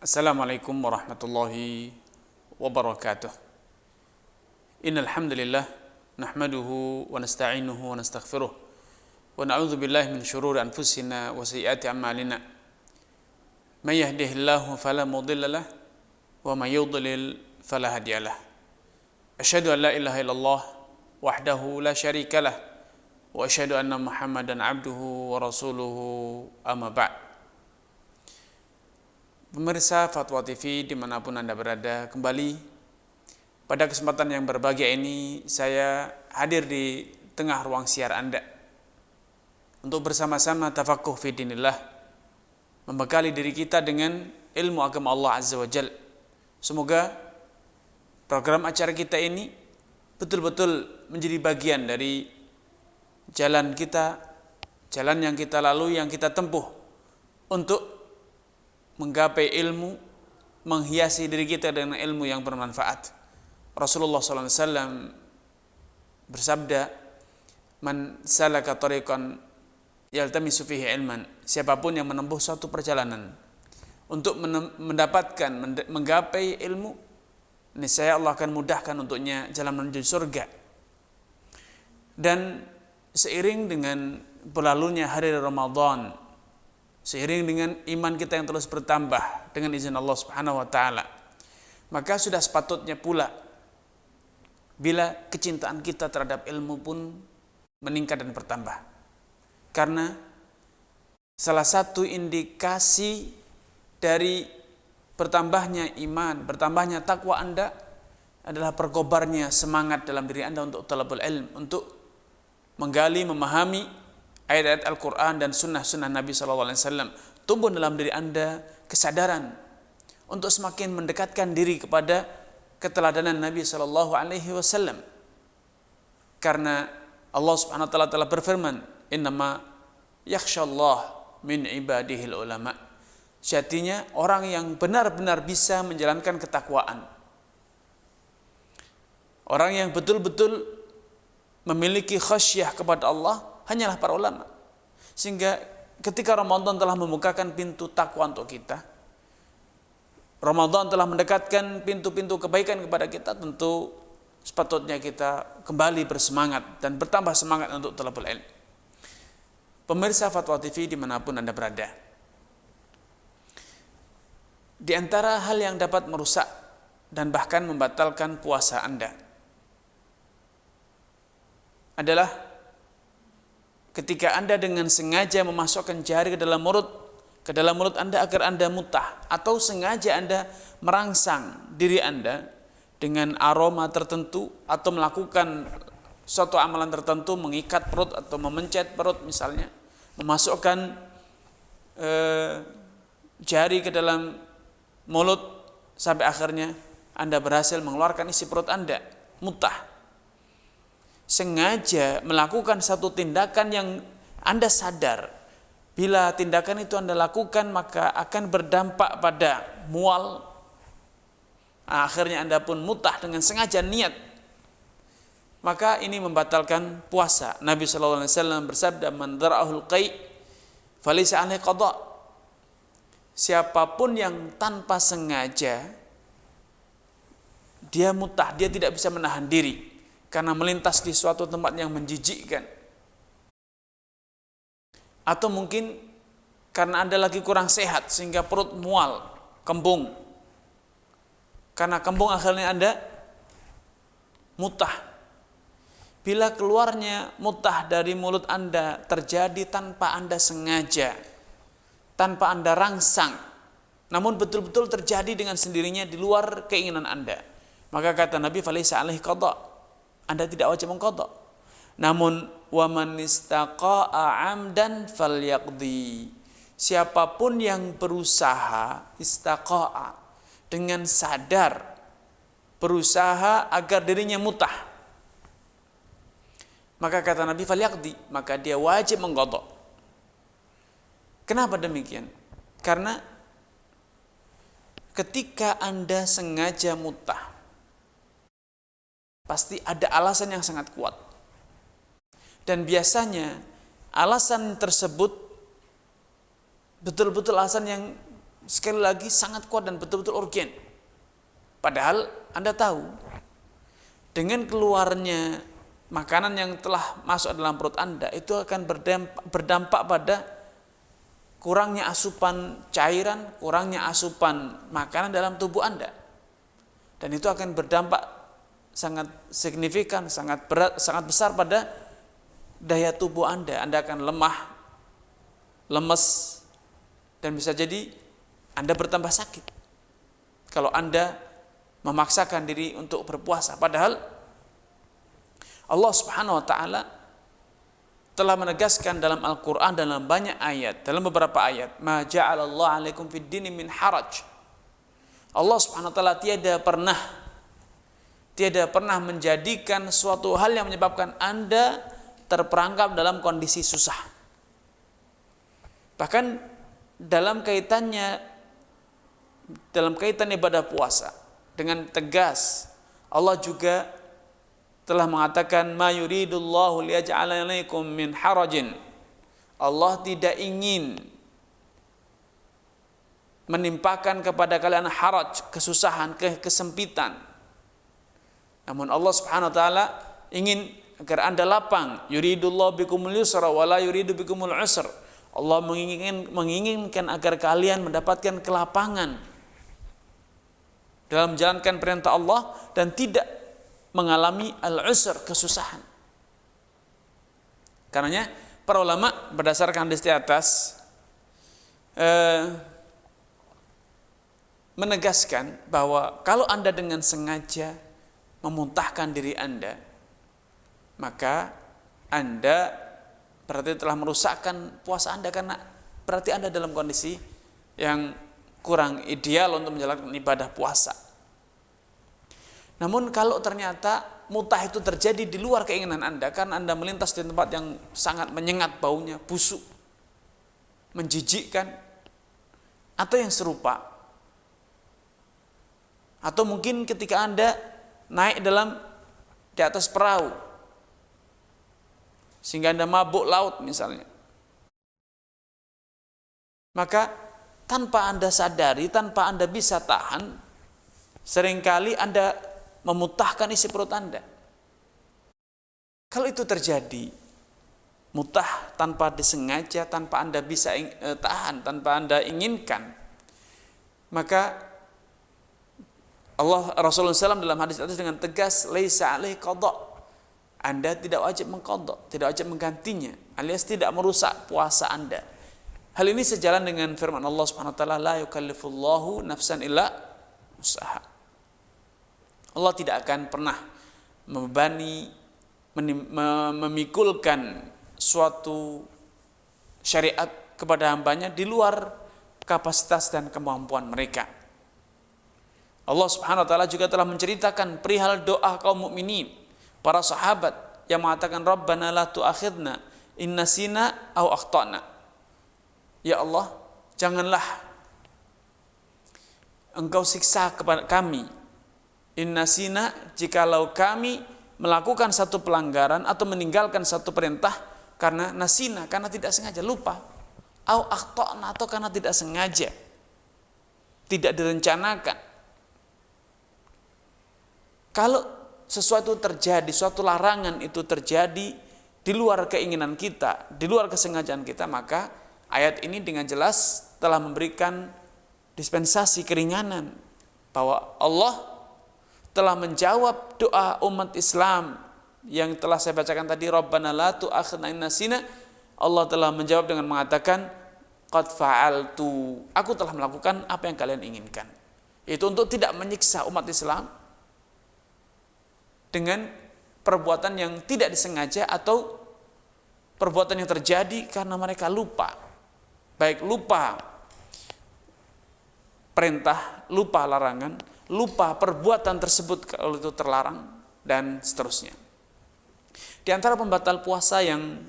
Assalamualaikum warahmatullahi wabarakatuh. Innal hamdalillah nahmaduhu wa nasta'inuhu wa nastaghfiruh wa na'udzu billahi min shururi anfusina wa sayyiati a'malina. May yahdihillahu fala mudilla lahu wa may yudlil fala hadiya lahu. Asyhadu an la ilaha illallah wahdahu la syarika lah wa asyhadu anna Muhammadan abduhu wa rasuluhu amma ba'd. Pemirsa Fatwa TV dimanapun Anda berada, kembali pada kesempatan yang berbahagia ini saya hadir di tengah ruang siar Anda untuk bersama-sama tafakuh fi dinillah, membekali diri kita dengan ilmu agama Allah Azza wa Jal. Semoga program acara kita ini betul-betul menjadi bagian dari jalan kita, jalan yang kita lalui, yang kita tempuh untuk menggapai ilmu, menghiasi diri kita dengan ilmu yang bermanfaat. Rasulullah SAW bersabda, "Man salaka tariqan yaltamisu fihi ilman." Siapapun yang menempuh suatu perjalanan untuk mendapatkan, menggapai ilmu, niscaya Allah akan mudahkan untuknya jalan menuju surga. Dan seiring dengan berlalunya hari Ramadan, seiring dengan iman kita yang terus bertambah dengan izin Allah Subhanahu wa taala, maka sudah sepatutnya pula bila kecintaan kita terhadap ilmu pun meningkat dan bertambah. Karena salah satu indikasi dari bertambahnya iman, bertambahnya takwa Anda adalah berkobarnya semangat dalam diri Anda untuk talabul ilm, untuk menggali, memahami ayat-ayat Al-Quran dan sunnah-sunnah Nabi SAW. Tumbuh dalam diri Anda kesadaran untuk semakin mendekatkan diri kepada keteladanan Nabi SAW. Karena Allah Subhanahu wa taala telah berfirman, "Innama yakhshallah min ibadihil ulama." Sejatinya orang yang benar-benar bisa menjalankan ketakwaan, orang yang betul-betul memiliki khasyah kepada Allah, hanyalah para ulama. Sehingga ketika Ramadan telah membukakan pintu takwa untuk kita, Ramadan telah mendekatkan pintu-pintu kebaikan kepada kita, tentu sepatutnya kita kembali bersemangat dan bertambah semangat untuk talabul ilm. Pemirsa Fatwa TV dimanapun Anda berada, di antara hal yang dapat merusak dan bahkan membatalkan puasa Anda adalah ketika Anda dengan sengaja memasukkan jari ke dalam mulut Anda agar Anda mutah, atau sengaja Anda merangsang diri Anda dengan aroma tertentu atau melakukan suatu amalan tertentu, mengikat perut atau memencet perut misalnya, memasukkan jari ke dalam mulut sampai akhirnya Anda berhasil mengeluarkan isi perut Anda, mutah. Sengaja melakukan satu tindakan yang Anda sadar bila tindakan itu Anda lakukan maka akan berdampak pada mual, akhirnya Anda pun mutah dengan sengaja niat, maka ini membatalkan puasa. Nabi SAW bersabda, "Man dara'ahul qai' falaysa 'alaihi qada." Siapapun yang tanpa sengaja dia mutah, dia tidak bisa menahan diri karena melintas di suatu tempat yang menjijikkan, atau mungkin karena Anda lagi kurang sehat sehingga perut mual, kembung, karena kembung akhirnya Anda mutah. Bila keluarnya mutah dari mulut Anda terjadi tanpa Anda sengaja, tanpa Anda rangsang, namun betul-betul terjadi dengan sendirinya di luar keinginan Anda, maka kata Nabi, "Falaysa 'alaihi qada." Anda tidak wajib mengqadha. Namun wa man istaqa'a 'amdan falyaqdi. Siapapun yang berusaha istaqa'a, dengan sadar berusaha agar dirinya mutah, maka kata Nabi falyaqdi, maka dia wajib mengqadha. Kenapa demikian? Karena ketika Anda sengaja mutah, pasti ada alasan yang sangat kuat. Dan biasanya alasan tersebut betul-betul alasan yang sekali lagi sangat kuat dan betul-betul urgen. Padahal Anda tahu, dengan keluarnya makanan yang telah masuk dalam perut Anda itu akan berdampak pada kurangnya asupan cairan, kurangnya asupan makanan dalam tubuh Anda. Dan itu akan berdampak sangat signifikan, sangat berat, sangat besar pada daya tubuh Anda. Anda akan lemah, lemes, dan bisa jadi Anda bertambah sakit kalau Anda memaksakan diri untuk berpuasa. Padahal Allah Subhanahu wa taala telah menegaskan dalam Al-Qur'an dalam banyak ayat, dalam beberapa ayat, ma ja'alallahu 'alaikum fid dini min haraj. Allah Subhanahu wa taala tiada pernah menjadikan suatu hal yang menyebabkan Anda terperangkap dalam kondisi susah. Bahkan dalam kaitan ibadah puasa, dengan tegas Allah juga telah mengatakan ma yuridullahu liyaj'ala 'alaikum min harajin. Allah tidak ingin menimpakan kepada kalian haraj, kesusahan, kesempitan. Namun Allah Subhanahu wa taala ingin agar Anda lapang. Yuridullahu bikumul yusra wa la yuridu bikumul usra. Allah menginginkan agar kalian mendapatkan kelapangan dalam menjalankan perintah Allah dan tidak mengalami al-usr, kesusahan. Karenanya para ulama berdasarkan hadis di atas menegaskan bahwa kalau Anda dengan sengaja memuntahkan diri Anda, maka Anda berarti telah merusakkan puasa Anda, karena berarti Anda dalam kondisi yang kurang ideal untuk menjalankan ibadah puasa. Namun kalau ternyata muntah itu terjadi di luar keinginan Anda, karena Anda melintas di tempat yang sangat menyengat baunya, busuk, menjijikkan, atau yang serupa, atau mungkin ketika Anda naik di atas perahu sehingga Anda mabuk laut misalnya, maka tanpa Anda sadari, tanpa Anda bisa tahan, seringkali Anda memutahkan isi perut Anda. Kalau itu terjadi, mutah tanpa disengaja, tanpa Anda bisa tahan, tanpa Anda inginkan, maka Rasulullah SAW dalam hadis itu dengan tegas, laisa alaihi qada. Anda tidak wajib mengqadha, tidak wajib menggantinya, alias tidak merusak puasa Anda. Hal ini sejalan dengan firman Allah Subhanahu wa taala, la yukallifullahu nafsan illa wus'aha. Allah tidak akan pernah membebani, memikulkan suatu syariat kepada hambanya di luar kapasitas dan kemampuan mereka. Allah Subhanahu wa taala juga telah menceritakan perihal doa kaum mukminin, para sahabat yang mengatakan Rabbana la tu'akhidna in nasina aw akhtana. Ya Allah, janganlah Engkau siksa kepada kami in nasina, jikalau kami melakukan satu pelanggaran atau meninggalkan satu perintah karena nasina, karena tidak sengaja, lupa, aw akhtana, atau karena tidak sengaja, tidak direncanakan. Kalau sesuatu terjadi, suatu larangan itu terjadi di luar keinginan kita, di luar kesengajaan kita, maka ayat ini dengan jelas telah memberikan dispensasi keringanan, bahwa Allah telah menjawab doa umat Islam yang telah saya bacakan tadi, Rabbana la tu'akhidna in nasina. Allah telah menjawab dengan mengatakan qad fa'altu, aku telah melakukan apa yang kalian inginkan. Itu untuk tidak menyiksa umat Islam dengan perbuatan yang tidak disengaja atau perbuatan yang terjadi karena mereka lupa. Baik lupa perintah, lupa larangan, lupa perbuatan tersebut kalau itu terlarang, dan seterusnya. Di antara pembatal puasa yang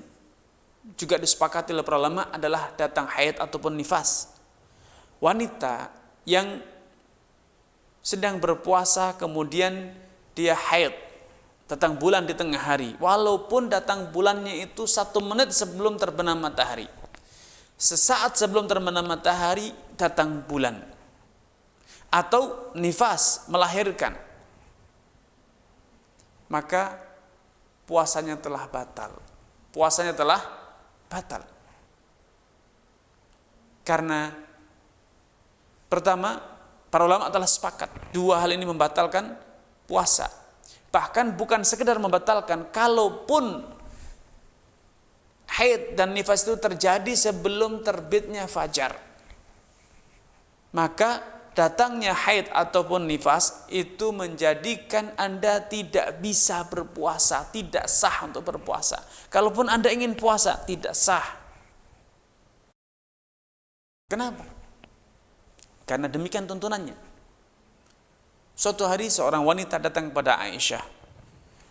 juga disepakati oleh para ulama adalah datang haid ataupun nifas. Wanita yang sedang berpuasa kemudian dia haid, datang bulan di tengah hari, walaupun datang bulannya itu 1 menit sebelum terbenam matahari, sesaat sebelum terbenam matahari datang bulan, atau nifas melahirkan, maka puasanya telah batal. Puasanya telah batal. Karena pertama, para ulama telah sepakat dua hal ini membatalkan puasa. Bahkan bukan sekedar membatalkan, kalaupun haid dan nifas itu terjadi sebelum terbitnya fajar, maka datangnya haid ataupun nifas itu menjadikan Anda tidak bisa berpuasa, tidak sah untuk berpuasa. Kalaupun Anda ingin puasa, tidak sah. Kenapa? Karena demikian tuntunannya. Suatu hari seorang wanita datang kepada Aisyah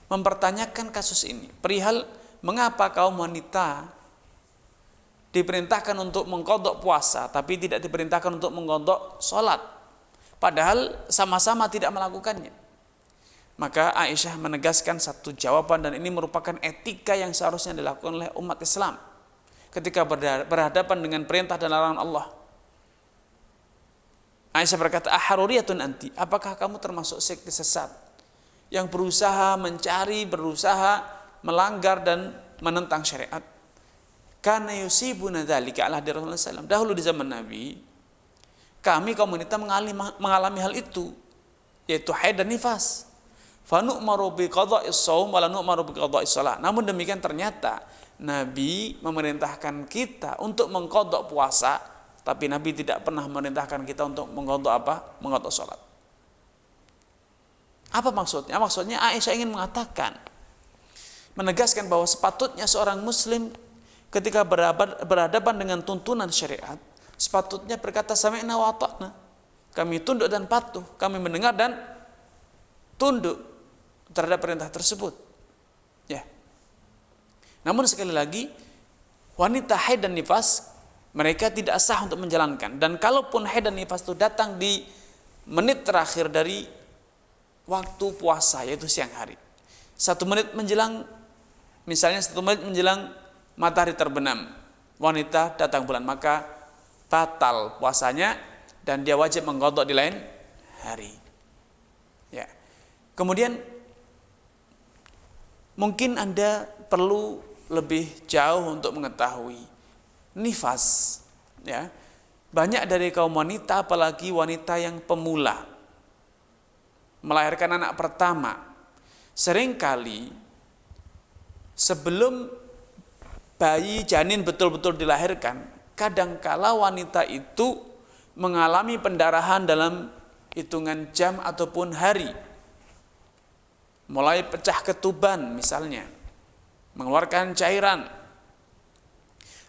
mempertanyakan kasus ini, perihal mengapa kaum wanita diperintahkan untuk mengqadha puasa tapi tidak diperintahkan untuk mengqadha salat, padahal sama-sama tidak melakukannya. Maka Aisyah menegaskan satu jawaban, dan ini merupakan etika yang seharusnya dilakukan oleh umat Islam ketika berhadapan dengan perintah dan larangan Allah. Aisyah berkata, aharuriyatun anti, apakah kamu termasuk sekte sesat yang berusaha mencari, berusaha melanggar dan menentang syariat? Karena yusibuna dzalika ala hadi Rasulullah SAW. Dahulu di zaman Nabi, kami kaum wanita mengalami hal itu, yaitu haid dan nifas. Fa nu'maru bi qadha'is shaum wa la nu'maru bi qadha'is shalah. Namun demikian ternyata Nabi memerintahkan kita untuk mengqadha puasa, tapi Nabi tidak pernah memerintahkan kita untuk mengqadha apa? Mengqadha salat. Apa maksudnya? Maksudnya Aisyah ingin mengatakan, menegaskan bahwa sepatutnya seorang muslim ketika berhadapan dengan tuntunan syariat, sepatutnya berkata sami'na wa ata'na. Kami tunduk dan patuh, kami mendengar dan tunduk terhadap perintah tersebut. Ya. Namun sekali lagi, wanita haid dan nifas mereka tidak sah untuk menjalankan. Dan kalaupun haid dan nifas itu datang di menit terakhir dari waktu puasa, yaitu siang hari, 1 menit menjelang, misalnya 1 menit menjelang matahari terbenam, wanita datang bulan, maka batal puasanya dan dia wajib mengqadha di lain hari. Ya. Kemudian mungkin Anda perlu lebih jauh untuk mengetahui nifas. Ya. Banyak dari kaum wanita, apalagi wanita yang pemula, melahirkan anak pertama, seringkali sebelum bayi janin betul-betul dilahirkan, kadangkala wanita itu mengalami pendarahan dalam hitungan jam ataupun hari. Mulai pecah ketuban misalnya, mengeluarkan cairan,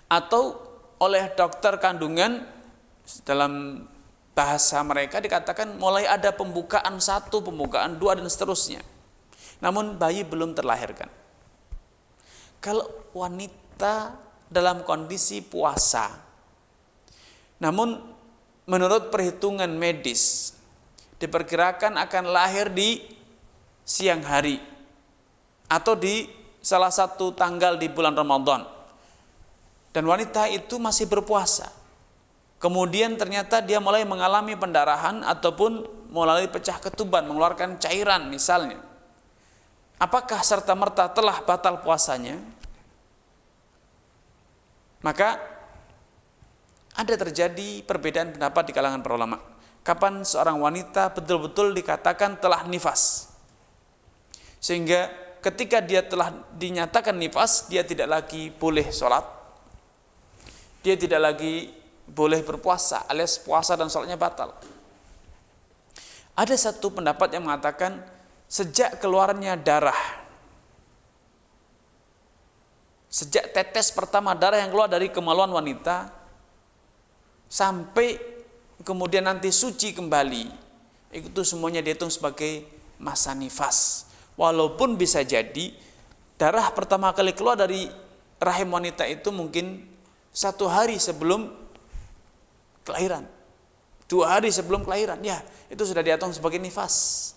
atau oleh dokter kandungan dalam bahasa mereka dikatakan mulai ada pembukaan 1, pembukaan 2 dan seterusnya. Namun bayi belum terlahirkan. Kalau wanita dalam kondisi puasa, namun menurut perhitungan medis diperkirakan akan lahir di siang hari atau di salah satu tanggal di bulan Ramadan, dan wanita itu masih berpuasa, kemudian ternyata dia mulai mengalami pendarahan ataupun mulai pecah ketuban, mengeluarkan cairan misalnya, apakah serta-merta telah batal puasanya? Maka ada terjadi perbedaan pendapat di kalangan para ulama. Kapan seorang wanita betul-betul dikatakan telah nifas, sehingga ketika dia telah dinyatakan nifas, dia tidak lagi boleh sholat, dia tidak lagi boleh berpuasa, alias puasa dan sholatnya batal. Ada satu pendapat yang mengatakan sejak keluarnya darah, sejak tetes pertama darah yang keluar dari kemaluan wanita sampai kemudian nanti suci kembali, itu semuanya dihitung sebagai masa nifas. Walaupun bisa jadi darah pertama kali keluar dari rahim wanita itu mungkin 1 hari sebelum kelahiran, 2 hari sebelum kelahiran, ya itu sudah dihitung sebagai nifas.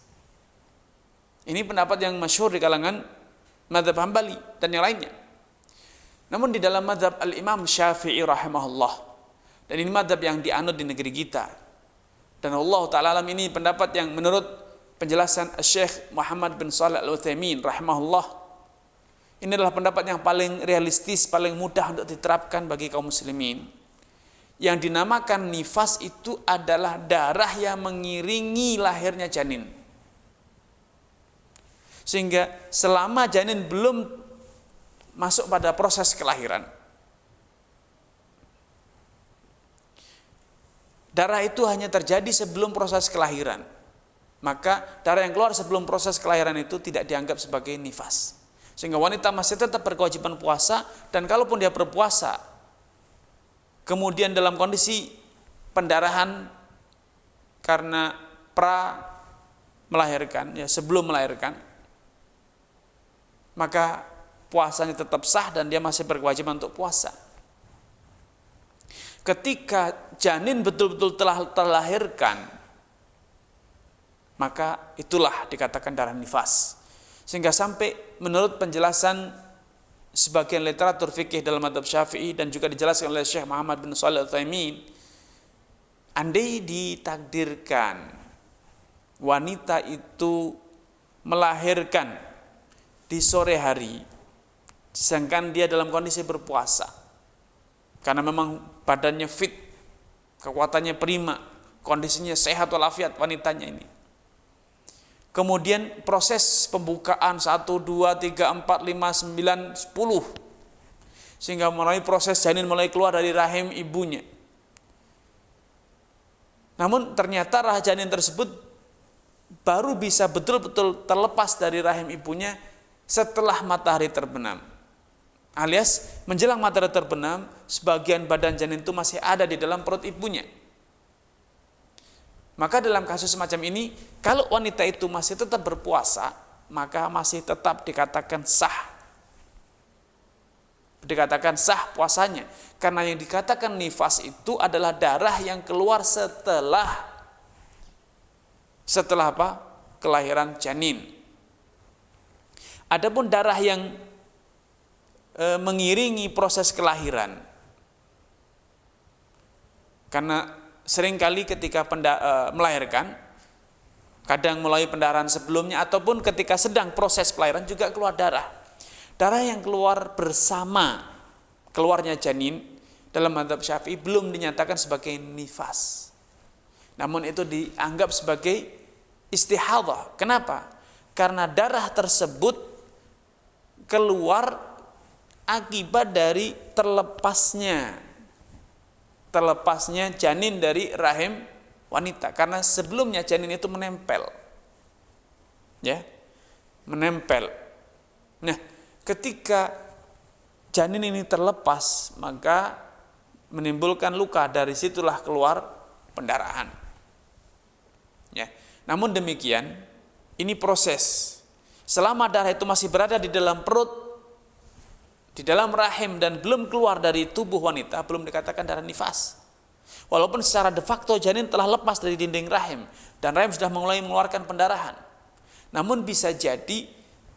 Ini pendapat yang masyhur di kalangan mazhab Hambali dan yang lainnya. Namun di dalam mazhab Al-Imam Syafi'i rahimahullah, dan ini mazhab yang dianut di negeri kita, dan Allah Ta'ala alam ini pendapat yang menurut penjelasan Syekh Muhammad bin Shalih Al-Utsaimin rahimahullah, ini adalah pendapat yang paling realistis, paling mudah untuk diterapkan bagi kaum muslimin. Yang dinamakan nifas itu adalah darah yang mengiringi lahirnya janin. Sehingga selama janin belum masuk pada proses kelahiran, darah itu hanya terjadi sebelum proses kelahiran. Maka darah yang keluar sebelum proses kelahiran itu tidak dianggap sebagai nifas. Sehingga wanita masih tetap berkewajiban puasa, dan kalaupun dia berpuasa kemudian dalam kondisi pendarahan karena melahirkan, ya sebelum melahirkan, maka puasanya tetap sah dan dia masih berkewajiban untuk puasa. Ketika janin betul-betul telah terlahirkan, maka itulah dikatakan darah nifas. Sehingga sampai menurut penjelasan sebagian literatur fikih dalam mazhab Syafi'i dan juga dijelaskan oleh Syekh Muhammad bin Shalih Al-Utsaimin, andai ditakdirkan wanita itu melahirkan di sore hari, sedangkan dia dalam kondisi berpuasa, karena memang badannya fit, kekuatannya prima, kondisinya sehat walafiat wanitanya ini. Kemudian proses pembukaan 1, 2, 3, 4, 5, 9, 10, sehingga mulai proses janin mulai keluar dari rahim ibunya. Namun ternyata janin tersebut baru bisa betul-betul terlepas dari rahim ibunya setelah matahari terbenam. Alias menjelang matahari terbenam, sebagian badan janin itu masih ada di dalam perut ibunya. Maka dalam kasus semacam ini, kalau wanita itu masih tetap berpuasa, maka masih tetap dikatakan sah. Dikatakan sah puasanya. Karena yang dikatakan nifas itu adalah darah yang keluar setelah apa? Kelahiran janin. Adapun darah yang mengiringi proses kelahiran, karena seringkali ketika melahirkan, kadang melalui pendarahan sebelumnya ataupun ketika sedang proses kelahiran juga keluar darah. Darah yang keluar bersama keluarnya janin dalam mazhab Syafi'i belum dinyatakan sebagai nifas. Namun itu dianggap sebagai istihadhah. Kenapa? Karena darah tersebut keluar akibat dari terlepasnya janin dari rahim wanita, karena sebelumnya janin itu menempel, menempel. Nah, ketika janin ini terlepas, maka menimbulkan luka, dari situlah keluar pendarahan. Namun demikian, ini proses. Selama darah itu masih berada di dalam perut, di dalam rahim dan belum keluar dari tubuh wanita, belum dikatakan darah nifas. Walaupun secara de facto janin telah lepas dari dinding rahim dan rahim sudah mulai mengeluarkan pendarahan. Namun bisa jadi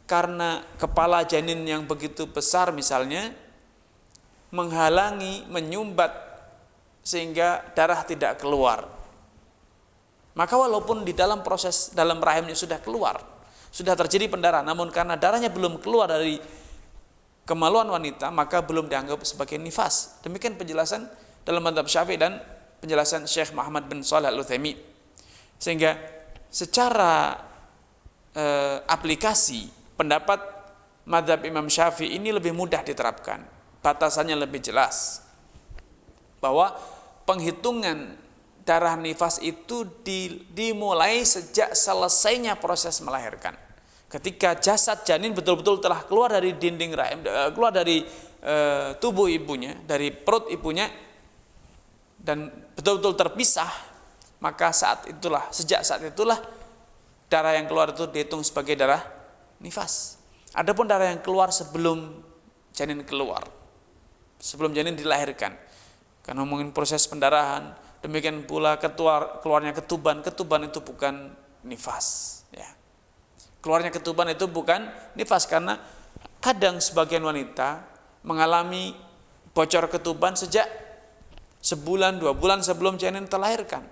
karena kepala janin yang begitu besar misalnya menghalangi, menyumbat sehingga darah tidak keluar. Maka walaupun di dalam proses dalam rahimnya sudah keluar, sudah terjadi pendarahan, namun karena darahnya belum keluar dari kemaluan wanita, maka belum dianggap sebagai nifas. Demikian penjelasan dalam mazhab Syafi'i dan penjelasan Syekh Muhammad bin Shalih Al-Utsaimin. Sehingga secara aplikasi pendapat mazhab Imam Syafi'i ini lebih mudah diterapkan. Batasannya lebih jelas. Bahwa penghitungan darah nifas itu dimulai sejak selesainya proses melahirkan. Ketika jasad janin betul-betul telah keluar dari dinding rahim, keluar dari tubuh ibunya, dari perut ibunya, dan betul-betul terpisah, maka sejak saat itulah darah yang keluar itu dihitung sebagai darah nifas. Adapun darah yang keluar sebelum janin keluar, sebelum janin dilahirkan, kan ngomongin proses pendarahan, demikian pula keluarnya ketuban itu bukan nifas, ya. Keluarnya ketuban itu bukan nifas, karena kadang sebagian wanita mengalami bocor ketuban sejak sebulan, 2 bulan sebelum janin terlahirkan.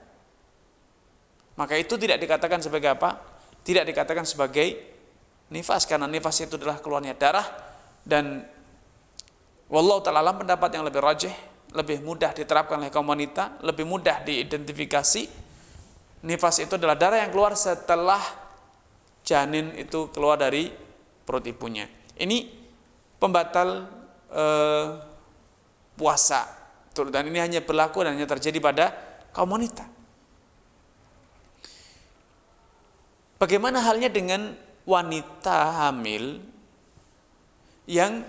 Maka itu tidak dikatakan sebagai apa? Tidak dikatakan sebagai nifas, karena nifas itu adalah keluarnya darah. Dan wallahu ta'ala alam, pendapat yang lebih rajih, lebih mudah diterapkan oleh kaum wanita, lebih mudah diidentifikasi. Nifas itu adalah darah yang keluar setelah janin itu keluar dari perut ibunya. Ini pembatal puasa, dan ini hanya berlaku dan hanya terjadi pada kaum wanita. Bagaimana halnya dengan wanita hamil yang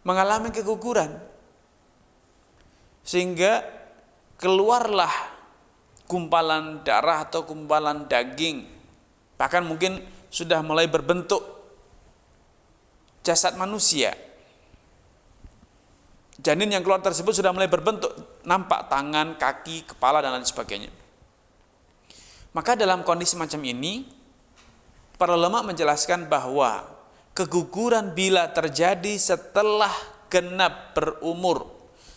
mengalami keguguran sehingga keluarlah gumpalan darah atau gumpalan daging, bahkan mungkin sudah mulai berbentuk jasad manusia. Janin yang keluar tersebut sudah mulai berbentuk, nampak tangan, kaki, kepala, dan lain sebagainya. Maka dalam kondisi macam ini, para ulama menjelaskan bahwa keguguran bila terjadi setelah genap berumur,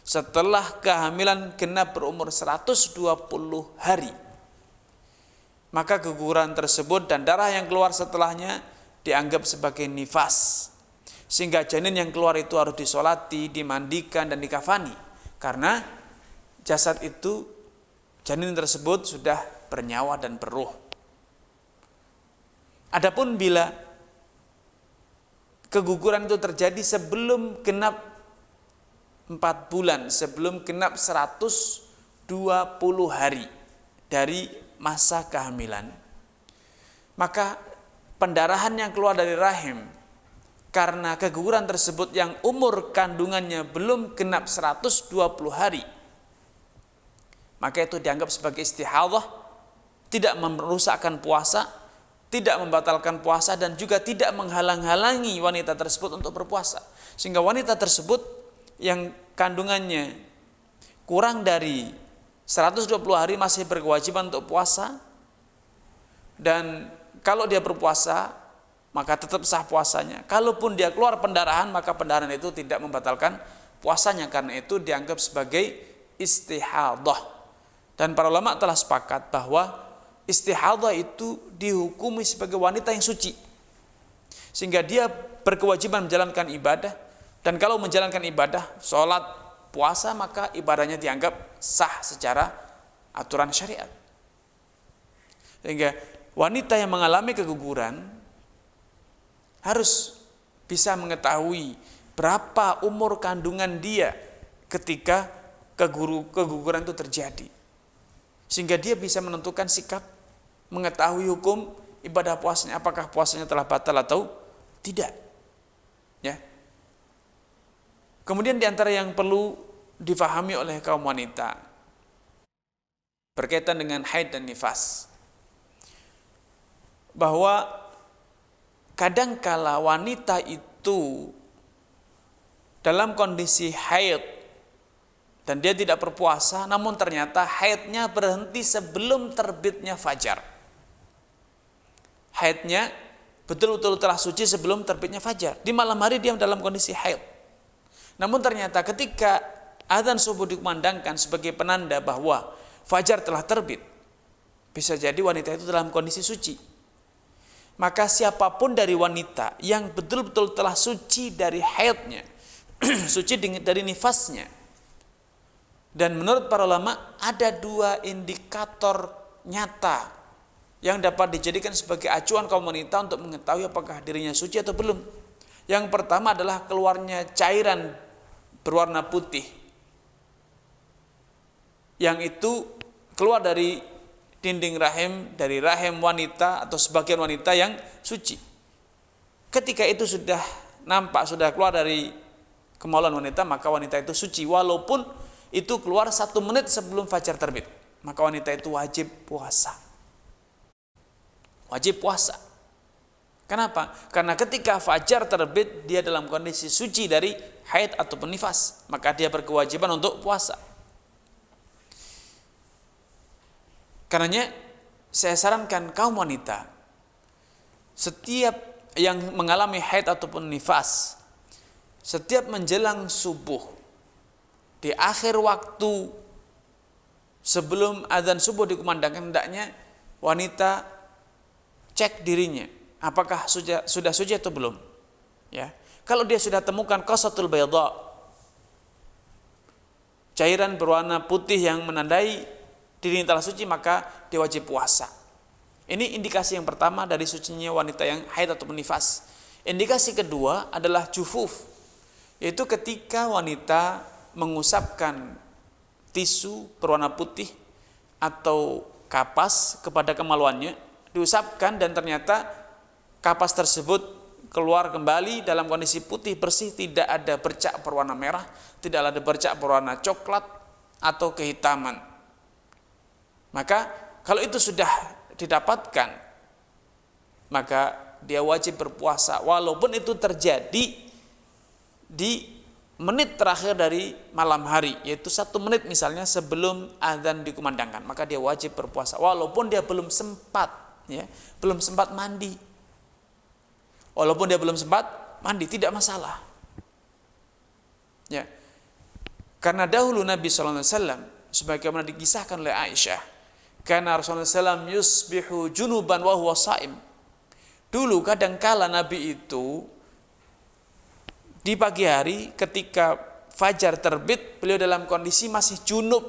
setelah kehamilan genap berumur 120 hari, maka keguguran tersebut dan darah yang keluar setelahnya dianggap sebagai nifas. Sehingga janin yang keluar itu harus disolati, dimandikan, dan dikafani. Karena jasad itu, janin tersebut sudah bernyawa dan berruh. Adapun bila keguguran itu terjadi sebelum genap 4 bulan, sebelum genap 120 hari dari masa kehamilan, maka pendarahan yang keluar dari rahim karena keguguran tersebut yang umur kandungannya belum genap 120 hari, maka itu dianggap sebagai istihadhah, tidak merusakkan puasa, tidak membatalkan puasa, dan juga tidak menghalang-halangi wanita tersebut untuk berpuasa. Sehingga wanita tersebut yang kandungannya kurang dari 120 hari masih berkewajiban untuk puasa, dan kalau dia berpuasa maka tetap sah puasanya. Kalaupun dia keluar pendarahan, maka pendarahan itu tidak membatalkan puasanya, karena itu dianggap sebagai istihadhah. Dan para ulama telah sepakat bahwa istihadhah itu dihukumi sebagai wanita yang suci, sehingga dia berkewajiban menjalankan ibadah, dan kalau menjalankan ibadah, sholat, puasa, maka ibadahnya dianggap sah secara aturan syariat. Sehingga wanita yang mengalami keguguran harus bisa mengetahui berapa umur kandungan dia ketika keguguran itu terjadi, sehingga dia bisa menentukan sikap, mengetahui hukum ibadah puasanya, apakah puasanya telah batal atau tidak. Ya. Kemudian di antara yang perlu difahami oleh kaum wanita berkaitan dengan haid dan nifas, bahwa kadangkala wanita itu dalam kondisi haid dan dia tidak berpuasa, namun ternyata haidnya berhenti sebelum terbitnya fajar. Haidnya betul-betul telah suci sebelum terbitnya fajar. Di malam hari dia dalam kondisi haid. Namun ternyata ketika adzan subuh dikumandangkan sebagai penanda bahwa fajar telah terbit, bisa jadi wanita itu dalam kondisi suci. Maka siapapun dari wanita yang betul-betul telah suci dari haidnya, suci dari nifasnya, dan menurut para ulama ada 2 indikator nyata yang dapat dijadikan sebagai acuan kaum wanita untuk mengetahui apakah dirinya suci atau belum. Yang pertama adalah keluarnya cairan berwarna putih, yang itu keluar dari dinding rahim, dari rahim wanita atau sebagian wanita yang suci. Ketika itu sudah nampak, sudah keluar dari kemaluan wanita, maka wanita itu suci, walaupun itu keluar 1 menit sebelum fajar terbit, maka wanita itu wajib puasa. Wajib puasa. Kenapa? Karena ketika fajar terbit dia dalam kondisi suci dari haid ataupun nifas, maka dia berkewajiban untuk puasa. Karenanya saya sarankan kaum wanita, setiap yang mengalami haid ataupun nifas, setiap menjelang subuh, di akhir waktu sebelum azan subuh dikumandangkan, hendaknya wanita cek dirinya, apakah sudah suci atau belum. Ya, kalau dia sudah temukan qasatul bayda, cairan berwarna putih yang menandai dirinya telah suci, maka dia wajib puasa. Ini indikasi yang pertama dari sucinya wanita yang haid atau nifas. Indikasi kedua adalah jufuf, yaitu ketika wanita mengusapkan tisu berwarna putih atau kapas kepada kemaluannya, diusapkan dan ternyata kapas tersebut keluar kembali dalam kondisi putih bersih, tidak ada bercak berwarna merah, tidak ada bercak berwarna coklat atau kehitaman. Maka kalau itu sudah didapatkan, maka dia wajib berpuasa walaupun itu terjadi di menit terakhir dari malam hari, yaitu 1 menit misalnya sebelum azan dikumandangkan, maka dia wajib berpuasa walaupun dia belum sempat, ya, belum sempat mandi. Walaupun dia belum sempat mandi, tidak masalah. Ya. Karena dahulu Nabi sallallahu alaihi wasallam sebagaimana dikisahkan oleh Aisyah, karena Rasulullah SAW yusbihu junuban wa huwa shaim. Dulu kadangkala Nabi itu di pagi hari ketika fajar terbit, beliau dalam kondisi masih junub.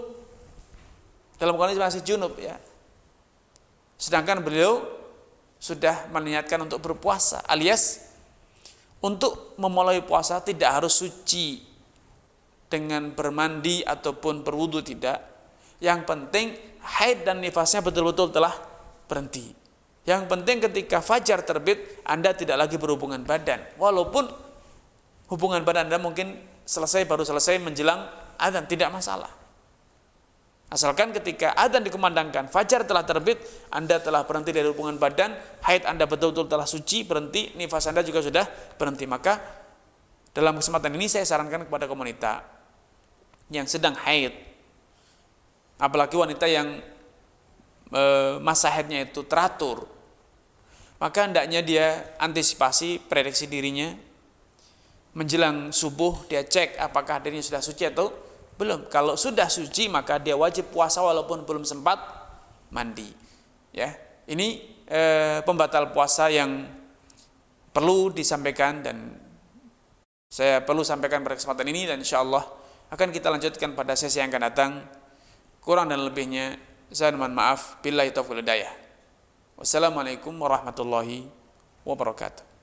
Dalam kondisi masih junub, ya. Sedangkan beliau sudah meniatkan untuk berpuasa, alias untuk memulai puasa tidak harus suci dengan bermandi ataupun berwudu, tidak. Yang penting haid dan nifasnya betul-betul telah berhenti. Yang penting ketika fajar terbit Anda tidak lagi berhubungan badan, walaupun hubungan badan Anda mungkin baru selesai menjelang azan, tidak masalah. Asalkan ketika azan dikumandangkan, fajar telah terbit, Anda telah berhenti dari hubungan badan, haid Anda betul-betul telah suci, berhenti, nifas Anda juga sudah berhenti. Maka dalam kesempatan ini saya sarankan kepada wanita yang sedang haid, apalagi wanita yang masa haidnya itu teratur, maka hendaknya dia antisipasi, prediksi dirinya. Menjelang subuh dia cek apakah dirinya sudah suci atau belum. Kalau sudah suci maka dia wajib puasa walaupun belum sempat mandi. Ya, ini pembatal puasa yang perlu disampaikan dan saya perlu sampaikan pada kesempatan ini, dan insyaallah akan kita lanjutkan pada sesi yang akan datang. Kurang dan lebihnya saya mohon maaf. Billahi taufiq wal hidayah. Wassalamualaikum warahmatullahi wabarakatuh.